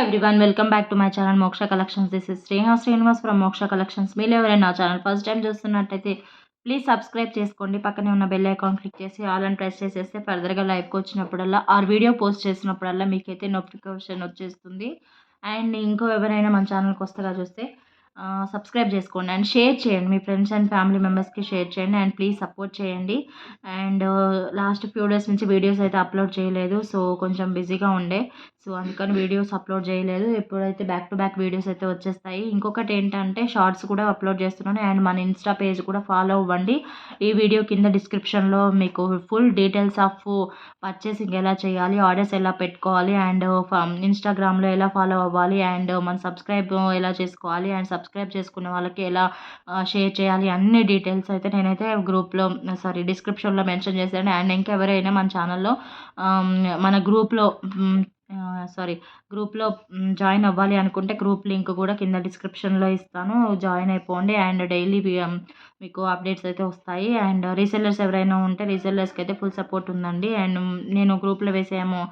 Everyone welcome back to my channel Moksha collections. This is Srinivas from Moksha collections. మీరు ఎవరైనా నా channel first time చూస్తున్నట్టయితే please subscribe చేసుకోండి. పక్కనే ఉన్న బెల్ ఐకాన్ క్లిక్ చేసి ఆల్ అని ప్రెస్ చేసేస్తే ఫర్దర్గా లైవ్కి వచ్చినప్పుడల్లా వీడియో పోస్ట్ చేసినప్పుడల్లా మీకైతే నోటిఫికేషన్ వచ్చేస్తుంది. అండ్ ఇంకో ఎవరైనా మన ఛానల్కి వస్తారా చూస్తే సబ్స్క్రైబ్ చేసుకోండి అండ్ షేర్ చేయండి. మీ ఫ్రెండ్స్ అండ్ ఫ్యామిలీ మెంబర్స్కి షేర్ చేయండి అండ్ ప్లీజ్ సపోర్ట్ చేయండి. అండ్ లాస్ట్ ఫ్యూ డేస్ నుంచి వీడియోస్ అయితే అప్లోడ్ చేయలేదు. సో కొంచెం బిజీగా ఉండే, సో అందుకని వీడియోస్ అప్లోడ్ చేయలేదు. ఎప్పుడైతే బ్యాక్ టు బ్యాక్ వీడియోస్ అయితే వచ్చేస్తాయి. ఇంకొకటి ఏంటంటే షార్ట్స్ కూడా అప్లోడ్ చేస్తున్నాను. అండ్ మన ఇన్స్టా పేజ్ కూడా ఫాలో అవ్వండి. ఈ వీడియో కింద డిస్క్రిప్షన్లో మీకు ఫుల్ డీటెయిల్స్ ఆఫ్ పర్చేసింగ్ ఎలా చేయాలి, ఆర్డర్స్ ఎలా పెట్టుకోవాలి, అండ్ ఇన్స్టాగ్రామ్లో ఎలా ఫాలో అవ్వాలి, అండ్ మన సబ్స్క్రైబ్ ఎలా చేసుకోవాలి, అండ్ సబ్స్క్రైబ్ చేసుకున్న వాళ్ళకి ఎలా షేర్ చేయాలి, అన్ని డీటెయిల్స్ అయితే నేనైతే డిస్క్రిప్షన్లో మెన్షన్ చేశాను. అండ్ ఇంకెవరైనా మన ఛానల్లో మన గ్రూప్లో జాయిన్ అవ్వాలి అనుకుంటే గ్రూప్ లింక్ కూడా కింద డిస్క్రిప్షన్లో ఇస్తాను. జాయిన్ అయిపోండి అండ్ డైలీ మీకు అప్డేట్స్ అయితే వస్తాయి. అండ్ రీసెల్లర్స్ ఎవరైనా ఉంటే రీసెల్లర్స్కి అయితే ఫుల్ సపోర్ట్ ఉందండి. అండ్ నేను గ్రూప్లో వేసేమో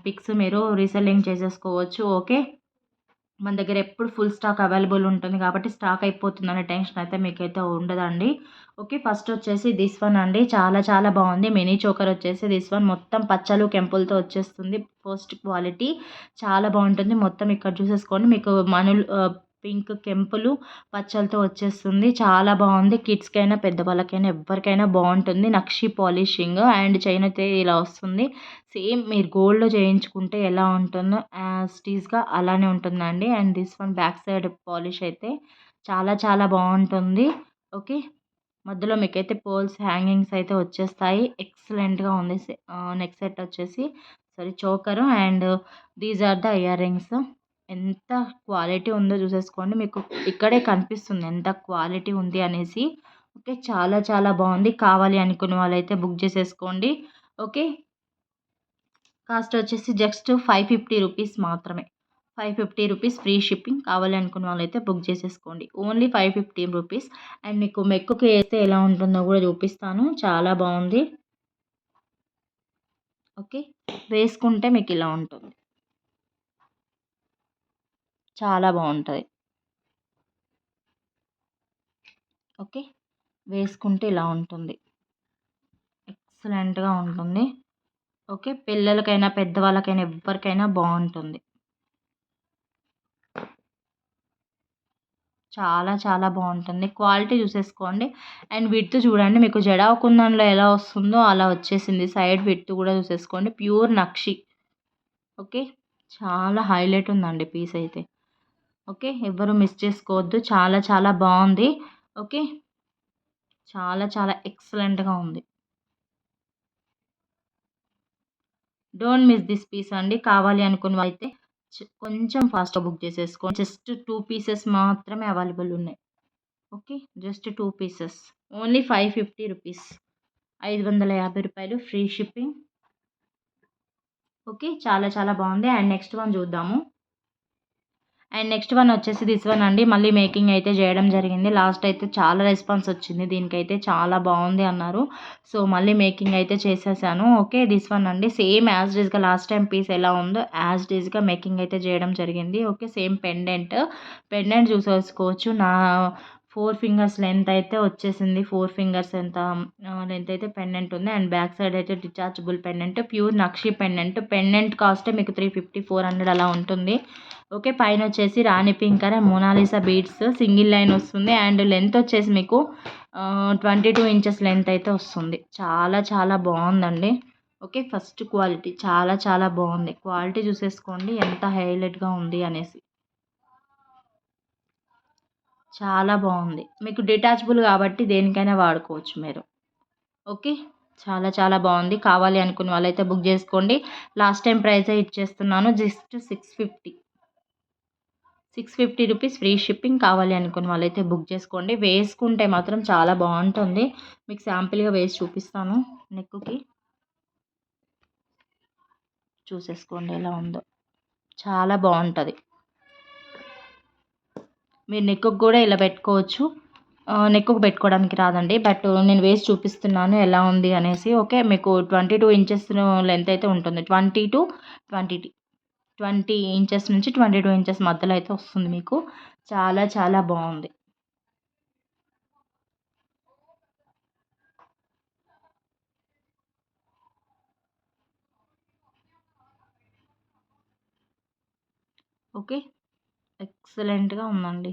పిక్స్ మీరు రీసెల్లింగ్ చేసేసుకోవచ్చు. ఓకే, మన దగ్గర ఎప్పుడు ఫుల్ స్టాక్ అవైలబుల్ ఉంటుంది కాబట్టి స్టాక్ అయిపోతుందనే టెన్షన్ అయితే మీకైతే ఉండదండి. ఓకే, ఫస్ట్ వచ్చేసి దిస్ వన్ అండి. చాలా చాలా బాగుంది. మినీ చోకర్ వచ్చేసి దిస్ వన్ మొత్తం పచ్చలు కెంపులతో వచ్చేస్తుంది. ఫస్ట్ క్వాలిటీ చాలా బాగుంటుంది. మొత్తం ఇక్కడ చూసేసుకోండి, మీకు మనులు పింక్ కెంపులు పచ్చలతో వచ్చేస్తుంది. చాలా బాగుంది. కిడ్స్కైనా పెద్దవాళ్ళకైనా ఎవరికైనా బాగుంటుంది. నక్షి పాలిషింగ్ అండ్ చైన్ అయితే ఇలా వస్తుంది. సేమ్ మీరు గోల్డ్లో చేయించుకుంటే ఎలా ఉంటుందో యాజ్ టీజ్గా అలానే ఉంటుందండి. And this one back side polish అయితే చాలా చాలా బాగుంటుంది. ఓకే, మధ్యలో మీకైతే పోల్స్ హ్యాంగింగ్స్ అయితే వచ్చేస్తాయి. ఎక్సలెంట్గా ఉంది. నెక్ సెట్ వచ్చేసి choker and these are the earrings. ఎంత క్వాలిటీ ఉందో చూసేసుకోండి, మీకు ఇక్కడే కనిపిస్తుంది ఎంత క్వాలిటీ ఉంది అనేసి. ఓకే, చాలా చాలా బాగుంది. కావాలి అనుకున్న వాళ్ళైతే బుక్ చేసేసుకోండి. ఓకే, కాస్ట్ వచ్చేసి జస్ట్ 550 రూపీస్ మాత్రమే. 550 రూపీస్ ఫ్రీ షిప్పింగ్. కావాలి అనుకున్న వాళ్ళైతే బుక్ చేసేసుకోండి. Only 550 rupees. అండ్ మీకు మెక్కుకి వేస్తే ఎలా ఉంటుందో కూడా చూపిస్తాను. చాలా బాగుంది. ఓకే, వేసుకుంటే మీకు ఇలా ఉంటుంది. చాలా బాగుంటుంది. ఓకే, వేసుకుంటే ఇలా ఉంటుంది. ఎక్సలెంట్గా ఉంటుంది. ఓకే, పిల్లలకైనా పెద్దవాళ్ళకైనా ఎవరికైనా బాగుంటుంది. చాలా చాలా బాగుంటుంది. క్వాలిటీ చూసేసుకోండి. అండ్ విడ్త్ చూడండి, మీకు జడా కుందన్లో ఎలా వస్తుందో అలా వచ్చేసింది. సైడ్ విడ్త్ కూడా చూసేసుకోండి. ప్యూర్ నక్షి. ఓకే, చాలా హైలైట్ ఉందండి పీస్ అయితే. ఓకే, ఎవ్వరు మిస్ చేసుకోవద్దు. చాలా చాలా బాగుంది. ఓకే, చాలా చాలా ఎక్సలెంట్గా ఉంది. డోంట్ మిస్ దిస్ పీస్ అండి. కావాలి అనుకున్న అయితే కొంచెం ఫాస్ట్గా బుక్ చేసేసుకోండి. జస్ట్ 2 పీసెస్ మాత్రమే అవైలబుల్ ఉన్నాయి. Okay, just 2 pieces. Only 550 rupees. 550 రూపాయలు ఫ్రీ షిప్పింగ్. ఓకే, చాలా చాలా బాగుంది. అండ్ నెక్స్ట్ వన్ చూద్దాము. అండ్ నెక్స్ట్ వన్ వచ్చేసి దిస్ వన్ అండి. మళ్ళీ మేకింగ్ అయితే చేయడం జరిగింది. లాస్ట్ అయితే చాలా రెస్పాన్స్ వచ్చింది. దీనికైతే చాలా బాగుంది అన్నారు. సో మళ్ళీ మేకింగ్ అయితే చేసేసాను. ఓకే, దిస్ వన్ అండి. సేమ్ యాజ్ డీజ్గా లాస్ట్ టైం పీస్ ఎలా ఉందో యాజ్ డీజ్గా మేకింగ్ అయితే చేయడం జరిగింది. ఓకే, సేమ్ పెండెంట్ చూసేసుకోవచ్చు. నా 4 ఫింగర్స్ లెంత్ అయితే వచ్చేసింది. 4 ఫింగర్స్ ఎంత లెంత్ అయితే పెండెంట్ ఉంది. అండ్ బ్యాక్ సైడ్ అయితే డిటాచబుల్ పెండెంట్, ప్యూర్ నక్షి పెండెంట్. పెండెంట్ కాస్టే మీకు 350 400 అలా ఉంటుంది. ఓకే, పైన వచ్చేసి రాణి పింక్ అనే మోనాలిసా బీడ్స్ సింగిల్ లైన్ వస్తుంది. అండ్ లెంత్ వచ్చేసి మీకు 22 ఇంచెస్ లెంత్ అయితే వస్తుంది. చాలా చాలా బాగుందండి. ఓకే, ఫస్ట్ క్వాలిటీ చాలా చాలా బాగుంది. క్వాలిటీ చూసేసుకోండి ఎంత హైలైట్గా ఉంది అనేసి. చాలా బాగుంది. మీకు డిటాచబుల్ కాబట్టి దేనికైనా వాడుకోవచ్చు మీరు. ఓకే, చాలా చాలా బాగుంది. కావాలి అనుకున్న వాళ్ళైతే బుక్ చేసుకోండి. లాస్ట్ టైం ప్రైజే ఇచ్చేస్తున్నాను. Just 650 rupees free shipping. కావాలి అనుకున్న వాళ్ళైతే బుక్ చేసుకోండి. వేసుకుంటే మాత్రం చాలా బాగుంటుంది. మీకు శాంపిల్గా వేసి చూపిస్తాను. నెక్కి చూసేసుకోండి ఎలా ఉందో. చాలా బాగుంటుంది. మీరు నెక్కు కూడా ఇలా పెట్టుకోవచ్చు. నెక్కు పెట్టుకోవడానికి రాదండి, బట్ నేను వేసి చూపిస్తున్నాను ఎలా ఉంది అనేసి. ఓకే, మీకు 22 ఇంచెస్ లెంత్ అయితే ఉంటుంది. 20 to 20 ఇంచెస్ నుంచి 22 ఇంచెస్ మధ్యలో అయితే వస్తుంది మీకు. చాలా చాలా బాగుంది. ఓకే. ఎక్సలెంట్‌గా ఉందండి.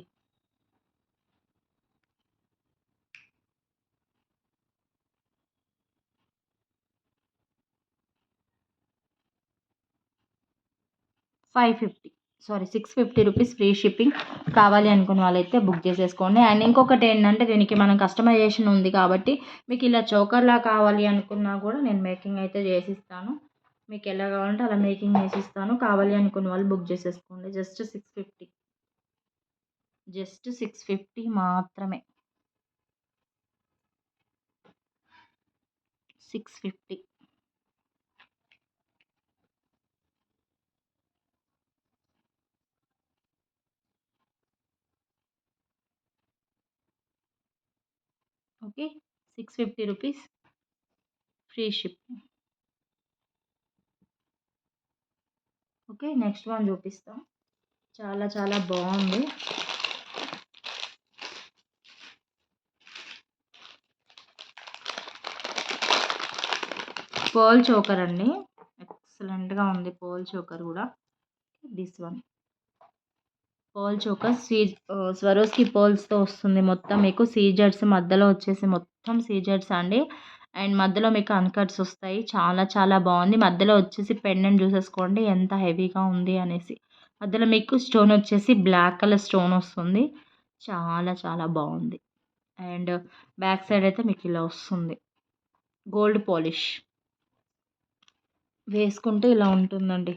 Sorry 650 rupees free shipping. కావాలి అనుకున్న వాళ్ళైతే బుక్ చేసేసుకోండి. అండ్ ఇంకొకటేంటంటే దీనికి మనం కస్టమైజేషన్ ఉంది కాబట్టి మీకు ఇలా చోకర్‌లా కావాలి అనుకున్నా కూడా నేను మేకింగ్ అయితే చేసిస్తాను. మీకు ఎలా కావాలంటే అలా మేకింగ్ చేసిస్తాను. కావాలి అనుకున్న వాళ్ళు బుక్ చేసేసుకోండి. జస్ట్ 650. జస్ట్ 650 మాత్రమే. 650. Okay. 650 rupees free shipping. Okay. Next one చూపిస్తా. చాలా చాలా బాగుంది. పర్ల్ చోకర్ అండి. ఎక్సలెంట్‌గా ఉంది పర్ల్ చోకర్ కూడా. This one pearl choker Swarovski పర్ల్స్‌తో వస్తుంది. మొత్తం మీకు సీజర్స్ మధ్యలో వచ్చేసి మొత్తం సీజర్స్ అండి. అండ్ మధ్యలో మీకు అన్‌కట్స్ వస్తాయి. చాలా చాలా బాగుంది. మధ్యలో వచ్చేసి పెండెంట్ చూసేసుకోండి ఎంత హెవీగా ఉంది అనేసి. మధ్యలో మీకు స్టోన్ వచ్చేసి బ్లాక్ కలర్ స్టోన్ వస్తుంది. చాలా చాలా బాగుంది. అండ్ బ్యాక్ సైడ్ అయితే మీకు ఇలా వస్తుంది. Gold polish. వేసుకుంటే ఇలా ఉంటుందండి.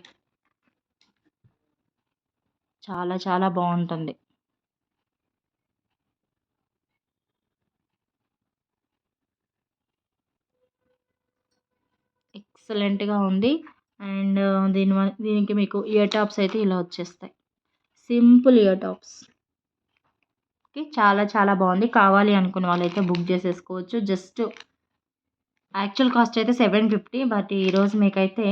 చాలా చాలా బాగుంటుంది. ఎక్సలెంట్‌గా ఉంది. అండ్ దీనికి మీకు ఇయర్ టాప్స్ అయితే ఇలా వచ్చేస్తాయి. Simple ear tops. ఓకే. చాలా చాలా బాగుంది. కావాలి అనుకున్న వాళ్ళైతే బుక్ చేసేసుకోవచ్చు. జస్ట్ యాక్చువల్ కాస్ట్ అయితే 750 బట్ ఈరోజు మీకైతే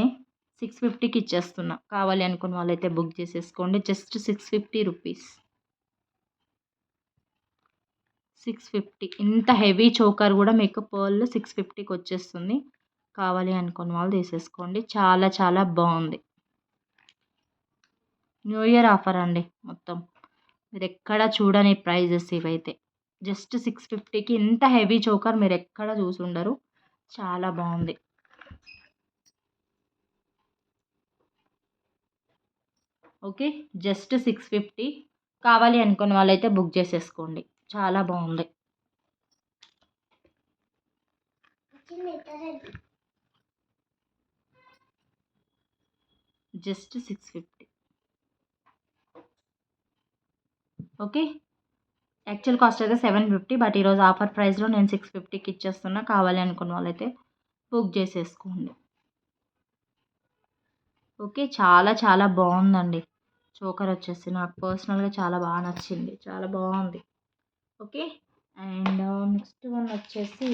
650కి ఇచ్చేస్తున్నా. కావాలి అనుకున్న వాళ్ళైతే బుక్ చేసేసుకోండి. Just 650 rupees. 650. ఇంత హెవీ చోకర్ కూడా మీకు పర్ల్ 650కి వచ్చేస్తుంది. కావాలి అనుకున్న వాళ్ళు తీసేసుకోండి. చాలా చాలా బాగుంది. న్యూ ఇయర్ ఆఫర్ అండి మొత్తం. మీరెక్కడ చూడని ప్రైజెస్ ఇవైతే. జస్ట్ 650కి ఇంత హెవీ చోకర్ మీరెక్కడ చూసుండరు. చాలా బాగుంది. ఓకే. జస్ట్ 650. కావాలి అనుకున్న వాళ్ళైతే బుక్ చేసేసుకోండి. చాలా బాగుంది. జస్ట్ 650. ఓకే. యాక్చువల్ కాస్ట్ అయితే 750 బట్ ఈరోజు ఆఫర్ ప్రైస్‌లో నేను 650కి ఇచ్చేస్తున్నా. కావాలి అనుకున్న వాళ్ళైతే బుక్ చేసేసుకోండి. ఓకే. చాలా చాలా బాగుందండి. చోకర్ వచ్చేసి నాకు పర్సనల్‌గా చాలా బాగా నచ్చింది. చాలా బాగుంది. ఓకే. అండ్ నెక్స్ట్ వన్ వచ్చేసి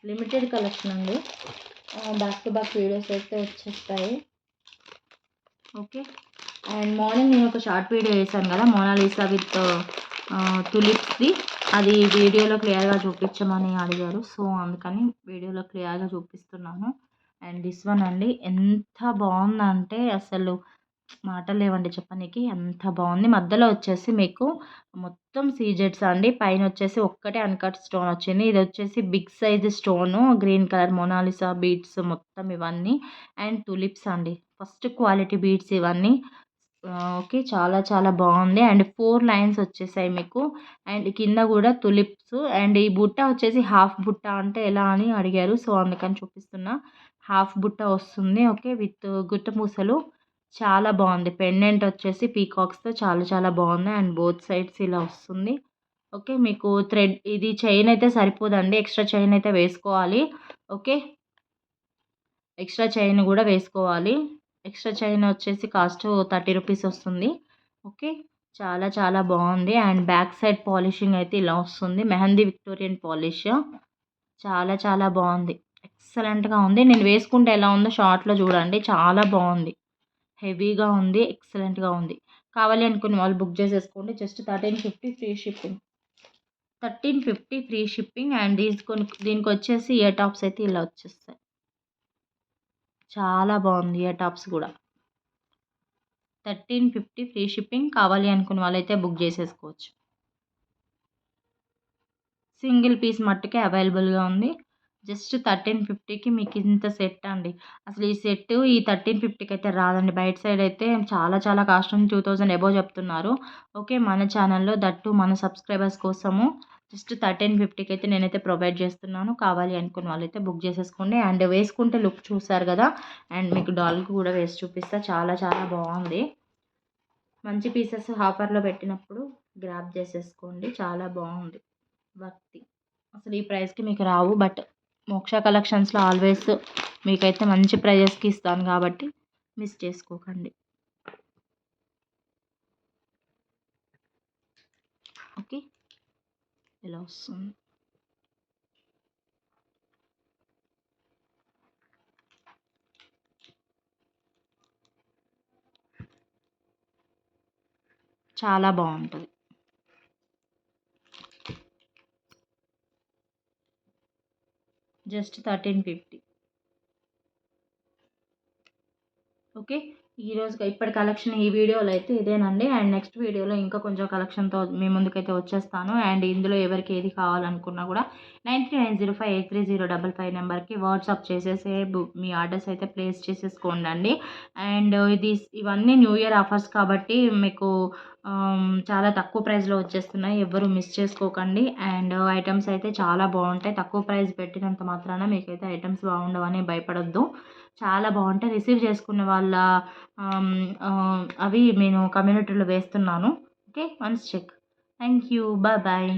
లిమిటెడ్ కలెక్షన్ అండి. బ్యాక్ టు బ్యాక్ వీడియోస్ అయితే వచ్చేస్తాయి. ఓకే. అండ్ మార్నింగ్ నేను ఒక షార్ట్ వీడియో చేశాను కదా మోనాలిసా విత్ టులిప్స్ది. అది వీడియోలో క్లియర్‌గా చూపించమని అడిగారు. సో, అందుకని వీడియోలో క్లియర్‌గా చూపిస్తున్నాను. అండ్ దిస్ వన్ అండి ఎంత బాగుందంటే అసలు మాటలు లేవండి చెప్పనీకి. ఎంత బాగుంది. మధ్యలో వచ్చేసి మీకు మొత్తం సీజెడ్స్ అండి. పైన వచ్చేసి ఒక్కటే అన్‌కట్ స్టోన్ వచ్చింది. ఇది వచ్చేసి big size stone green colour Mona Lisa beads మొత్తం ఇవన్నీ. అండ్ టులిప్స్ అండి. ఫస్ట్ క్వాలిటీ బీడ్స్ ఇవన్నీ. ఓకే. చాలా చాలా బాగుంది. అండ్ 4 లైన్స్ వచ్చేసాయి మీకు. అండ్ కింద కూడా టులిప్స్. అండ్ ఈ బుట్ట వచ్చేసి హాఫ్ బుట్ట అంటే ఎలా అని అడిగారు. సో, అందుకని చూపిస్తున్నా. హాఫ్ బుట్ట వస్తుంది. ఓకే. విత్ గుట్ట పూసలు. చాలా బాగుంది. పెండెంట్ వచ్చేసి పీకాక్స్‌తో చాలా చాలా బాగుంది. అండ్ బోత్ సైడ్స్ ఇలా వస్తుంది. ఓకే. మీకు థ్రెడ్ ఇది చైన్ అయితే సరిపోదండి. ఎక్స్ట్రా చైన్ అయితే వేసుకోవాలి. ఓకే. ఎక్స్ట్రా చైన్ కూడా వేసుకోవాలి. ఎక్స్ట్రా చైన్ వచ్చేసి కాస్ట్ 30 రూపీస్ వస్తుంది. ఓకే. చాలా చాలా బాగుంది. అండ్ బ్యాక్ సైడ్ పాలిషింగ్ అయితే ఇలా వస్తుంది. Mehndi Victorian polish. చాలా చాలా బాగుంది. ఎక్సలెంట్‌గా ఉంది. నేను వేసుకుంటే ఎలా ఉందో షార్ట్‌లో చూడండి. చాలా బాగుంది. హెవీగా ఉంది, ఎక్సలెంట్గా ఉంది. కావాలి అనుకున్న వాళ్ళు బుక్ చేసేసుకోండి. Just 1350 free shipping. 1350 free shipping. And దీనికి వచ్చేసి ఇయర్ టాప్స్ అయితే ఇలా వచ్చేస్తాయి. చాలా బాగుంది ఇయర్ టాప్స్ కూడా. 1350 ఫ్రీ షిప్పింగ్. కావాలి అనుకున్న వాళ్ళైతే బుక్ చేసేసుకోవచ్చు. సింగిల్ పీస్ మట్టుకే అవైలబుల్గా ఉంది. జస్ట్ 1350కి మీకు ఇంత సెట్ అండి. అసలు ఈ సెట్ ఈ 1350కి అయితే రాదండి. బయట సైడ్ అయితే చాలా చాలా కాస్ట్ ఉంది. 2000 అబోవ్ చెప్తున్నారు. ఓకే, మన ఛానల్లో దట్టు మన సబ్స్క్రైబర్స్ కోసము జస్ట్ 1350కి అయితే నేనైతే ప్రొవైడ్ చేస్తున్నాను. కావాలి అనుకున్న వాళ్ళైతే బుక్ చేసేసుకోండి. అండ్ వేసుకుంటే లుక్ చూసారు కదా. అండ్ మీకు డాల్కి కూడా వేసి చూపిస్తా. చాలా చాలా బాగుంది. మంచి పీసెస్ ఆఫర్లో పెట్టినప్పుడు గ్రాబ్ చేసేసుకోండి. చాలా బాగుంది. వర్తి. అసలు ఈ ప్రైస్కి మీకు రావు. బట్ మోక్ష కలెక్షన్స్లో ఆల్వేస్ మీకైతే మంచి ప్రైజెస్కి ఇస్తాను కాబట్టి మిస్ చేసుకోకండి. ఓకే, ఇలా వస్తుంది. చాలా బాగుంటుంది. జస్ట్ 1350. ఓకే, ఇప్పటి కలెక్షన్ ఈ వీడియోలో అయితే ఇదేనండి. అండ్ నెక్స్ట్ వీడియోలో ఇంకా కొంచెం కలెక్షన్తో మీ ముందుకైతే వచ్చేస్తాను. అండ్ ఇందులో ఎవరికి ఏది కావాలనుకున్నా కూడా 9390583055 నెంబర్కి వాట్సాప్ చేసేసే మీ ఆర్డర్స్ అయితే ప్లేస్ చేసేసుకోండి. అండ్ ఇవన్నీ న్యూ ఇయర్ ఆఫర్స్ కాబట్టి మీకు చాలా తక్కువ ప్రైస్లో వచ్చేస్తున్నాయి. ఎవ్వరు మిస్ చేసుకోకండి. అండ్ ఐటమ్స్ అయితే చాలా బాగుంటాయి. తక్కువ ప్రైస్ పెట్టినంత మాత్రాన మీకైతే ఐటమ్స్ బాగుండవని భయపడొద్దు. చాలా బాగుంటాయి. రిసీవ్ చేసుకున్న వాళ్ళ అవి నేను కమ్యూనిటీలో వేస్తున్నాను. Okay, once check. Thank you. Bye.